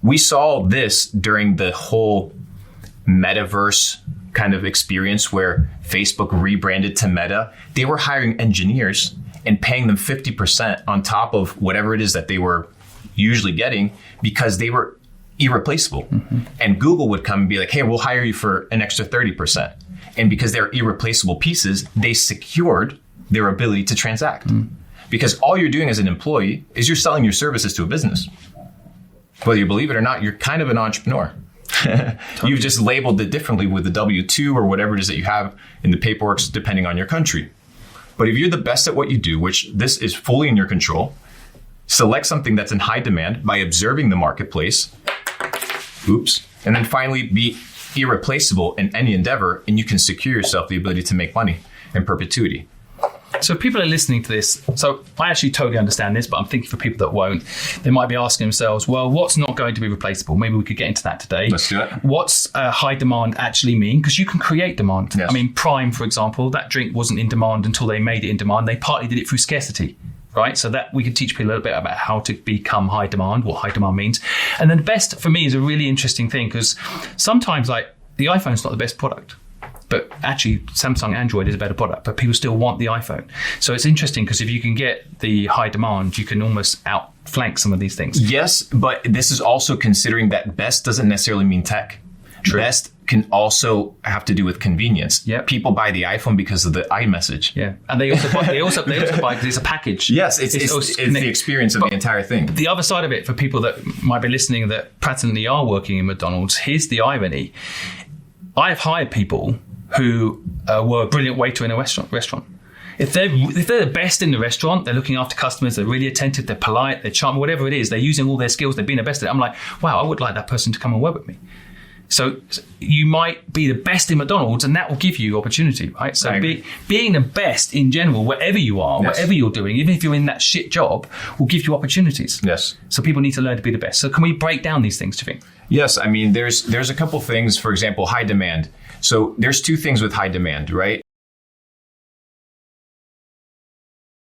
We saw this during the whole metaverse kind of experience where Facebook rebranded to Meta. They were hiring engineers and paying them 50% on top of whatever it is that they were usually getting because they were irreplaceable. Mm-hmm. And Google would come and be like, hey, we'll hire you for an extra 30%. And because they're irreplaceable pieces, they secured their ability to transact. Mm. Because all you're doing as an employee is you're selling your services to a business. Whether you believe it or not, you're kind of an entrepreneur. You've just labeled it differently with the W-2 or whatever it is that you have in the paperwork, depending on your country. But if you're the best at what you do, which this is fully in your control, select something that's in high demand by observing the marketplace. And then finally, be irreplaceable in any endeavor, and you can secure yourself the ability to make money in perpetuity. So people are listening to this. So I actually totally understand this, but I'm thinking for people that won't, they might be asking themselves, well, what's not going to be replaceable? Maybe we could get into that today. Let's do it. What's high demand actually mean? Because you can create demand. Yes. I mean, Prime, for example, that drink wasn't in demand until they made it in demand. They partly did it through scarcity, right? So that we can teach people a little bit about how to become high demand, what high demand means. And then the best for me is a really interesting thing, because sometimes like the iPhone's not the best product. But actually, Samsung Android is a better product, but people still want the iPhone. So it's interesting because if you can get the high demand, you can almost outflank some of these things. Yes, but this is also considering that best doesn't necessarily mean tech. True. Best can also have to do with convenience. Yep. People buy the iPhone because of the iMessage. Yeah, and they also buy because it's a package. Yes, it's the experience of the entire thing. The other side of it, for people that might be listening that practically are working in McDonald's, here's the irony. I've hired people who were a brilliant waiter in a restaurant. If they're the best in the restaurant, they're looking after customers, they're really attentive, they're polite, they're charming, whatever it is, they're using all their skills, they're being the best at it. I'm like, wow, I would like that person to come and work with me. So you might be the best in McDonald's, and that will give you opportunity, right? So being the best in general, wherever you are, yes, whatever you're doing, even if you're in that shit job, will give you opportunities. Yes. So people need to learn to be the best. So can we break down these things, do you think? Yes. I mean, there's a couple things. For example, high demand. So there's two things with high demand, right?